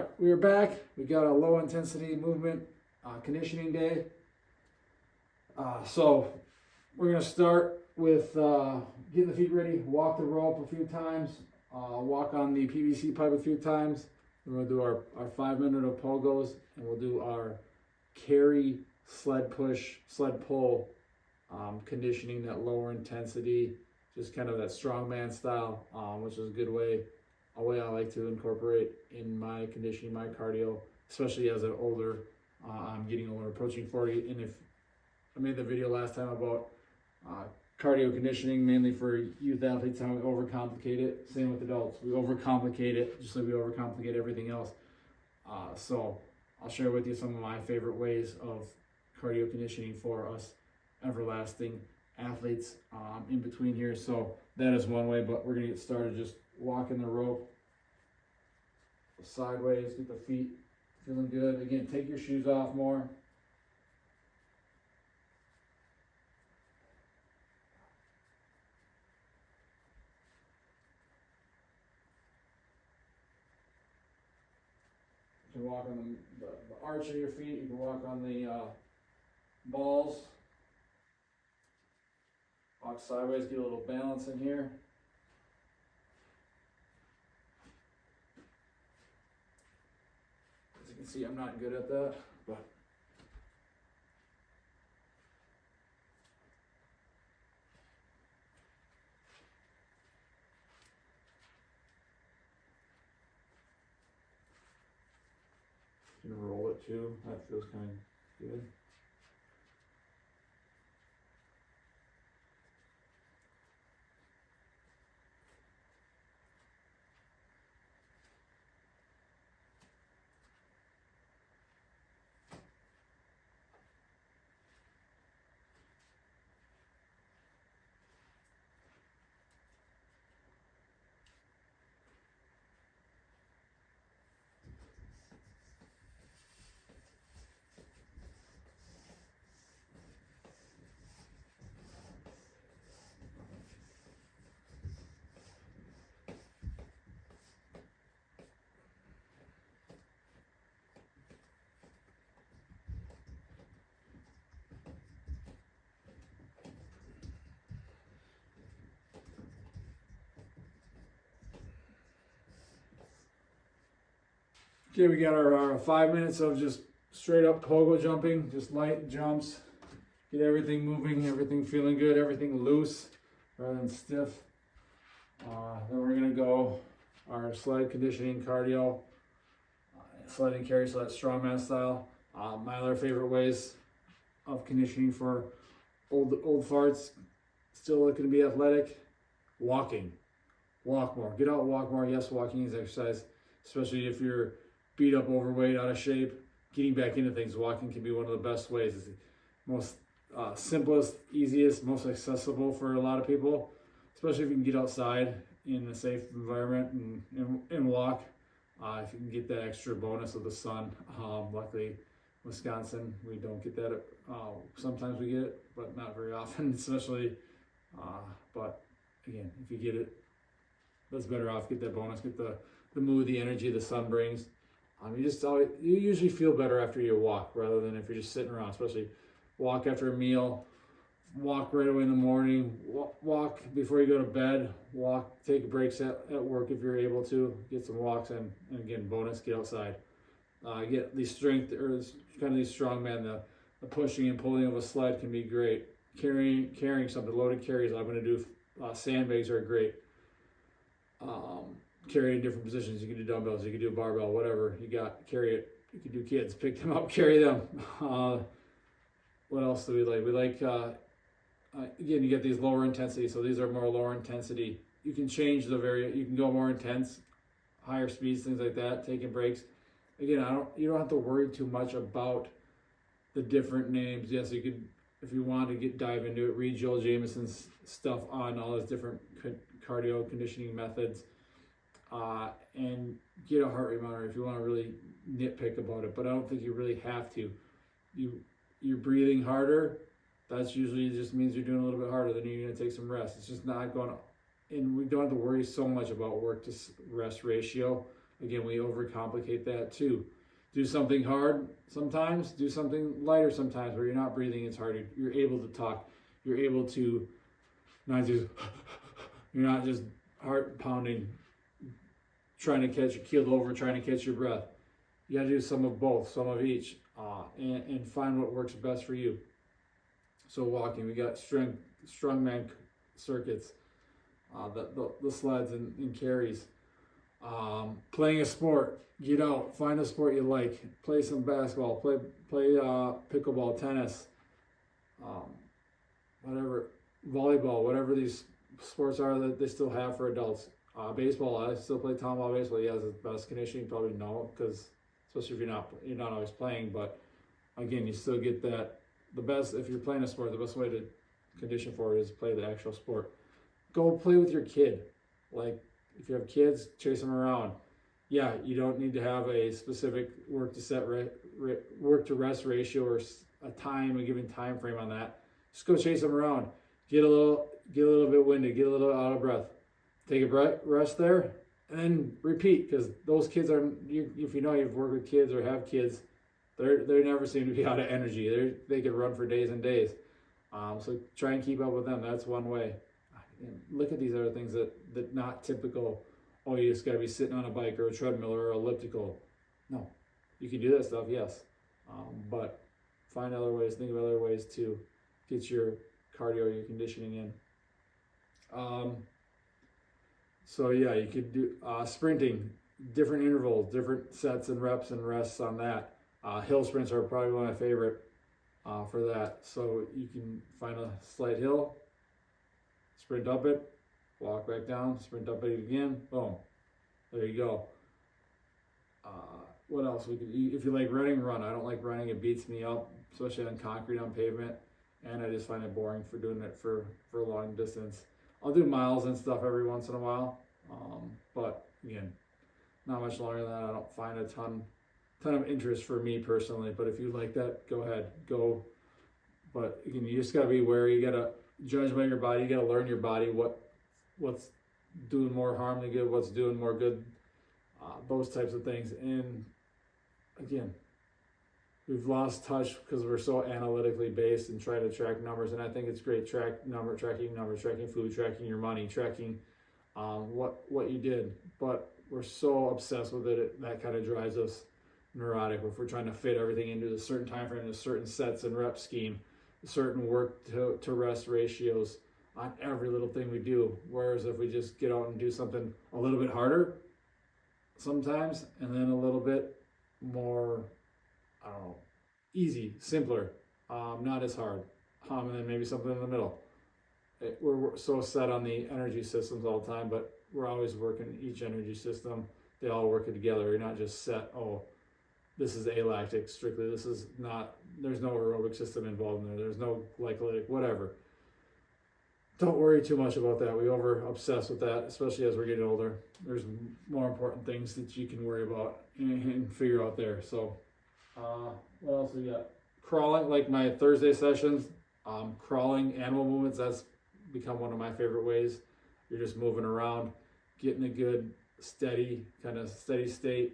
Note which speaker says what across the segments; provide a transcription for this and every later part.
Speaker 1: right, we are back. We got a low intensity movement conditioning day. So we're gonna start with getting the feet ready, walk the rope a few times, walk on the PVC pipe a few times. Then we'll do our 5 minute of pogos, and we'll do our carry, sled push, sled pull conditioning, that lower intensity, just kind of that strongman style, which is a way I like to incorporate in my conditioning, my cardio, especially as an older, I'm getting older, approaching 40. And if I made the video last time about cardio conditioning, mainly for youth athletes, how we overcomplicate it. Same with adults. We overcomplicate it, just like we overcomplicate everything else. So I'll share with you some of my favorite ways of cardio conditioning for us everlasting athletes in between here. So that is one way, but we're gonna get started just walking the rope sideways, get the feet feeling good. Again, take your shoes off more. You can walk on the arch of your feet. You can walk on the balls. Walk sideways, get a little balance in here. As you can see, I'm not good at that, but you can roll it too. That feels kind of good. Okay, we got our 5 minutes of just straight up pogo jumping, just light jumps, get everything moving, everything feeling good, everything loose rather than stiff. Then we're gonna go our sled conditioning cardio, sled and carry, so that's strongman style. My other favorite ways of conditioning for old farts, still looking to be athletic, walking. Walk more, get out and walk more. Yes, walking is exercise, especially if you're beat up, overweight, out of shape. Getting back into things, walking can be one of the best ways. It's the most simplest, easiest, most accessible for a lot of people, especially if you can get outside in a safe environment and walk. If you can get that extra bonus of the sun. Luckily, Wisconsin, we don't get that. Sometimes we get it, but not very often, especially. But again, if you get it, that's better off. Get that bonus, get the mood, the energy the sun brings. You usually feel better after you walk rather than if you're just sitting around, especially walk after a meal, walk right away in the morning, walk before you go to bed, take breaks at work if you're able to, get some walks in, and again, bonus, get outside. Get the strength, or kind of these strongman, the pushing and pulling of a sled can be great. Carrying something, loaded carries, I'm going to do, sandbags are great. Carry in different positions. You can do dumbbells, you can do a barbell, whatever you got, carry it. You can do kids, pick them up, carry them. What else do we like? We like, again, you get these lower intensity, so these are more lower intensity. You can change you can go more intense, higher speeds, things like that, taking breaks. Again, you don't have to worry too much about the different names. Yes, you could, if you want to dive into it, read Joel Jamieson's stuff on all his different cardio conditioning methods. And get a heart rate monitor if you want to really nitpick about it, but I don't think you really have to. You're breathing harder, that's usually just means you're doing a little bit harder, then you're going to take some rest. It's just not going to, and we don't have to worry so much about work to rest ratio. Again, we overcomplicate that too. Do something hard sometimes, do something lighter sometimes where you're not breathing as hard. You're able to talk. You're able to not just, you're not just heart pounding, trying to keeled over, trying to catch your breath. You got to do some of both, some of each, and find what works best for you. So walking, we got strongman circuits, the sleds and carries. Playing a sport, get out, find a sport you like, play some basketball, play pickleball, tennis, whatever, volleyball, whatever these sports are that they still have for adults. Baseball, I still play town ball baseball. He has the best conditioning, probably no, because especially if you're not always playing. But again, you still get that. The best, if you're playing a sport, the best way to condition for it is play the actual sport. Go play with your kid. Like if you have kids, chase them around. Yeah, you don't need to have a specific work to rest ratio or a given time frame on that. Just go chase them around. Get a little bit winded. Get a little out of breath. Take a rest there, and then repeat, because those kids are. If you know you've worked with kids or have kids, they never seem to be out of energy. They could run for days and days. So try and keep up with them. That's one way. And look at these other things that not typical. Oh, you just got to be sitting on a bike or a treadmill or elliptical. No, you can do that stuff, yes, but find other ways. Think of other ways to get your cardio, your conditioning in. So yeah, you could do sprinting, different intervals, different sets and reps and rests on that. Hill sprints are probably one of my favorite for that. So you can find a slight hill, sprint up it, walk back down, sprint up it again, boom. There you go. What else? If you like running, run. I don't like running. It beats me up, especially on concrete, on pavement. And I just find it boring for doing it for a long distance. I'll do miles and stuff every once in a while. But again, not much longer than that. I don't find a ton of interest for me personally. But if you like that, go ahead, go. But again, you just gotta be aware. You gotta judge by your body. You gotta learn your body. What's doing more harm than good? What's doing more good? Those types of things. And again, we've lost touch because we're so analytically based and try to track numbers. And I think it's great tracking numbers, tracking food, tracking your money, tracking what you did. But we're so obsessed with it, that kind of drives us neurotic. If we're trying to fit everything into a certain time frame, a certain sets and rep scheme, a certain work to rest ratios on every little thing we do. Whereas if we just get out and do something a little bit harder sometimes, and then a little bit more, I don't know, easy, simpler, not as hard, and then maybe something in the middle. We're so set on the energy systems all the time, but we're always working each energy system. They all work together. You're not just set, oh, this is alactic strictly. This is not, there's no aerobic system involved in there. There's no glycolytic, whatever. Don't worry too much about that. We over obsess with that, especially as we're getting older. There's more important things that you can worry about and figure out there. So what else we got? Crawling, like my Thursday sessions, crawling, animal movements, that's become one of my favorite ways. You're just moving around, getting a good steady state.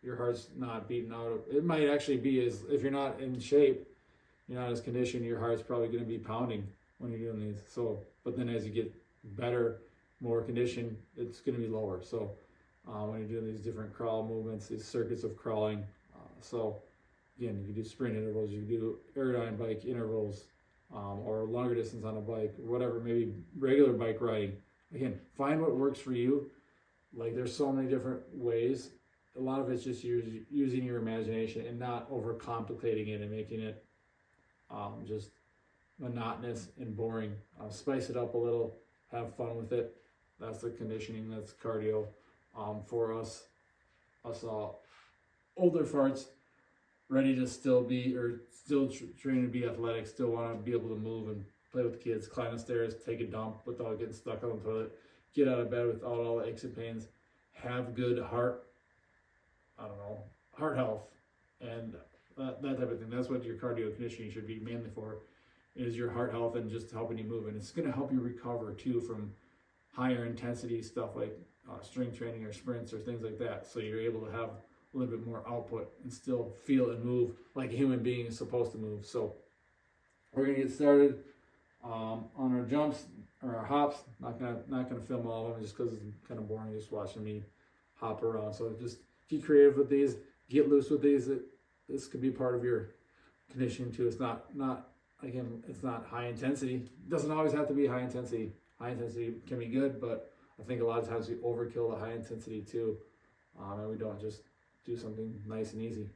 Speaker 1: Your heart's not beating out. It might actually be, as if you're not in shape, you're not as conditioned, your heart's probably going to be pounding when you're doing these. So, but then as you get better, more conditioned, it's going to be lower. So when you're doing these different crawl movements, these circuits of crawling, so again, you can do sprint intervals, you can do aerodyne bike intervals, or longer distance on a bike, whatever, maybe regular bike riding. Again, find what works for you. Like, there's so many different ways. A lot of it's just using your imagination and not overcomplicating it and making it just monotonous and boring. Spice it up a little, have fun with it. That's the conditioning, that's cardio for us older farts, ready to still train to be athletic, still want to be able to move and play with the kids, climb the stairs, take a dump without getting stuck on the toilet, get out of bed without all the aches and pains, have good heart health, and that type of thing. That's what your cardio conditioning should be mainly for, is your heart health and just helping you move. And it's going to help you recover too from higher intensity stuff like strength training or sprints or things like that. So you're able to have a little bit more output and still feel and move like a human being is supposed to move. So we're gonna get started on our jumps or our hops. Not gonna film all of them just because it's kind of boring just watching me hop around. So just get creative with these, get loose with these. This could be part of your conditioning too. It's not again, it's not high intensity. It doesn't always have to be high intensity. High intensity can be good, but I think a lot of times we overkill the high intensity too, and we don't just do something nice and easy.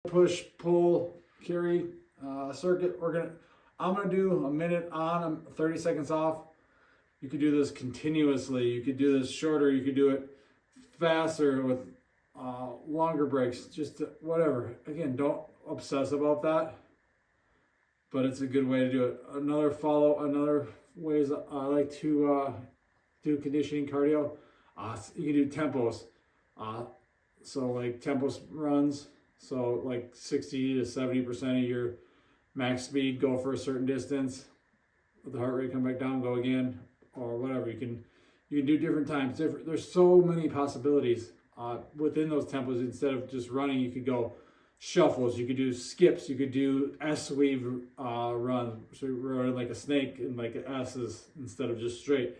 Speaker 1: Push, pull, carry circuit. I'm gonna do a minute on, 30 seconds off. You could do this continuously. You could do this shorter. You could do it faster with longer breaks. Just whatever. Again, don't obsess about that. But it's a good way to do it. Another ways I like to do conditioning cardio. You can do tempos. So like tempos runs. So like 60 to 70% of your max speed, go for a certain distance. With the heart rate come back down, go again, or whatever. You can do different times. There's so many possibilities within those tempos. Instead of just running, you could go shuffles. You could do skips. You could do S weave run. So you're running like a snake and like S's instead of just straight.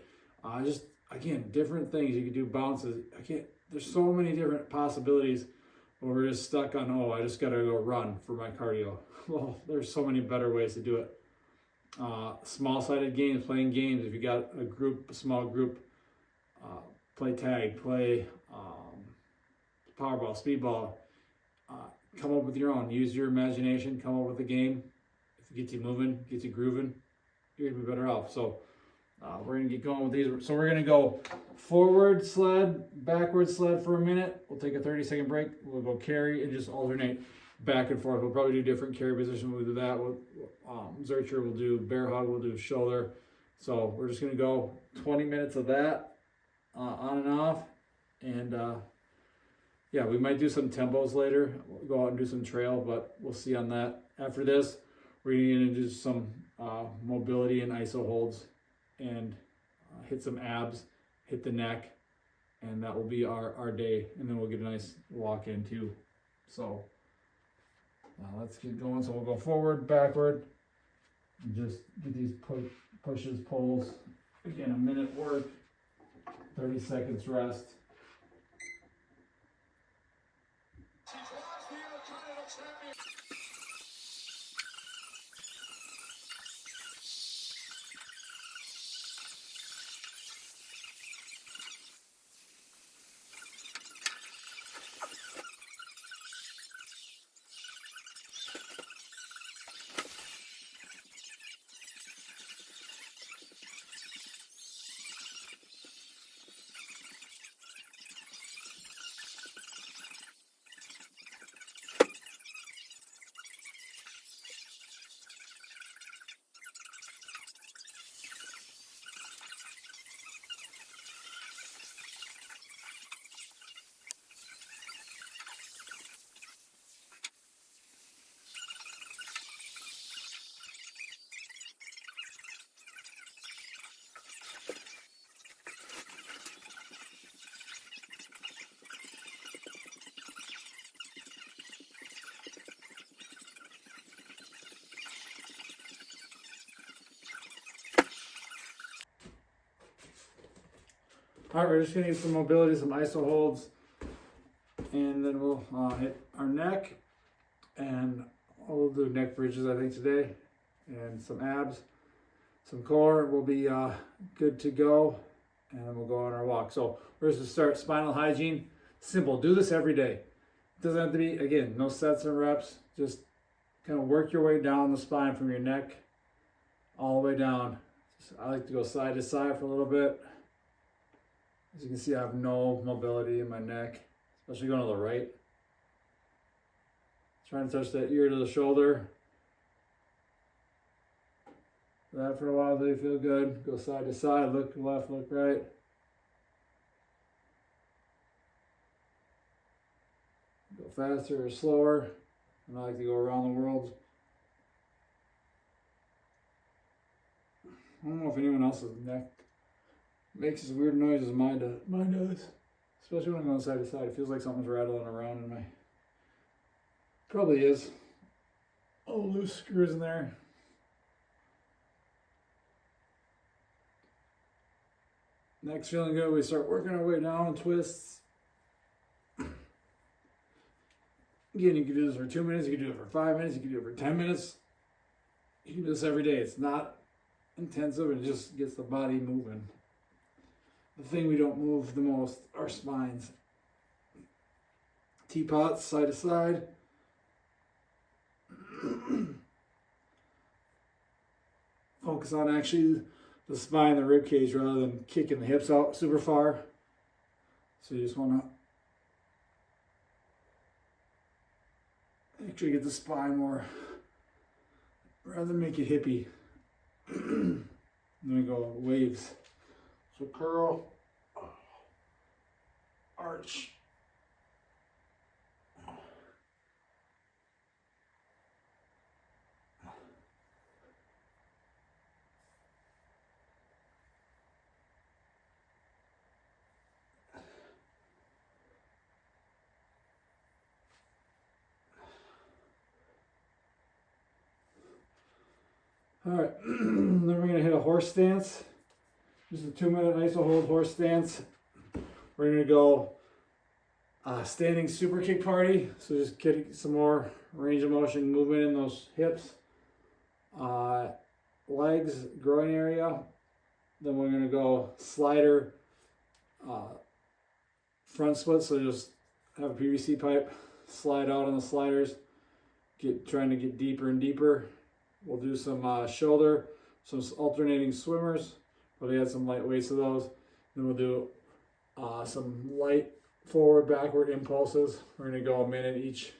Speaker 1: Just again, different things. You could do bounces. There's so many different possibilities. Or we're just stuck on, I just gotta go run for my cardio. Well, there's so many better ways to do it. Small-sided games, playing games. If you got a small group, play tag, play powerball, speedball. Come up with your own. Use your imagination. Come up with a game. If it gets you moving, gets you grooving, you're gonna be better off. So we're gonna get going with these. So we're gonna go forward sled, backward sled for a minute. We'll take a 30-second break. We'll go carry and just alternate back and forth. We'll probably do different carry position. We'll do that. Zercher, we'll do bear hug, we'll do shoulder. So we're just gonna go 20 minutes of that on and off. And yeah, we might do some tempos later. We'll go out and do some trail, but we'll see on that. After this, we're gonna do some mobility and iso holds and hit some abs, hit the neck, and that will be our day. And then we'll get a nice walk in too. So let's get going. So we'll go forward, backward, and just get these pushes, pulls. Again, a minute work, 30 seconds rest. All right, we're just gonna get some mobility, some iso holds, and then we'll hit our neck, and we'll do neck bridges, I think, today, and some abs, some core. We'll be good to go, and then we'll go on our walk. So we're just gonna start spinal hygiene. Simple. Do this every day. It doesn't have to be, again, no sets and reps. Just kind of work your way down the spine from your neck all the way down. I like to go side to side for a little bit. As you can see, I have no mobility in my neck, especially going to the right. Trying to touch that ear to the shoulder. That for a while, they feel good. Go side to side, look left, look right. Go faster or slower. And I like to go around the world. I don't know if anyone else's neck makes as weird noises as mine does. Especially when I'm going side to side. It feels like something's rattling around in my... Probably is. Oh, loose screws in there. Neck's feeling good. We start working our way down, twists. Again, you can do this for 2 minutes, you can do it for 5 minutes, you can do it for 10 minutes. You can do this every day. It's not intensive, it just gets the body moving. The thing we don't move the most are spines. Teapots, side to side. Focus on actually the spine, the rib cage, rather than kicking the hips out super far. So you just want to actually get the spine more, rather than make it hippie. Then we go waves. So curl, arch. All right, then we're gonna hit a horse stance. Just a 2 minute iso hold horse stance. We're gonna go standing super kick party. So just getting some more range of motion, movement in those hips, legs, groin area. Then we're gonna go slider, front split. So just have a PVC pipe, slide out on the sliders, trying to get deeper and deeper. We'll do some shoulder, some alternating swimmers. Probably add some light weights to those. Then we'll do some light forward, backward impulses. We're gonna go a minute each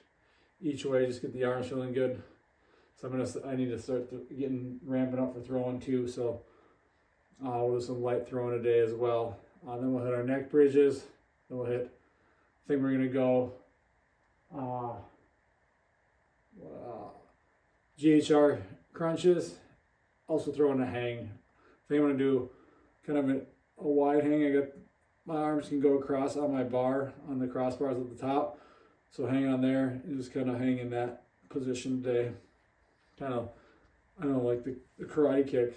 Speaker 1: way. Just get the arms feeling good. So I need to start ramping up for throwing too. So we'll do some light throwing a day as well. Then we'll hit our neck bridges. Then we'll hit. I think we're gonna go. GHR crunches, also throwing a hang. I think I'm gonna do kind of a wide hang. I got my arms can go across on my bar, on the crossbars at the top. So hang on there and just kind of hang in that position today. Kind of, I don't know, like the karate kick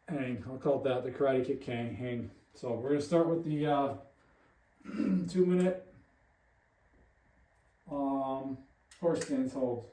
Speaker 1: hang. I'll call it that, the karate kick hang. So we're gonna start with the 2 minute horse stance holds.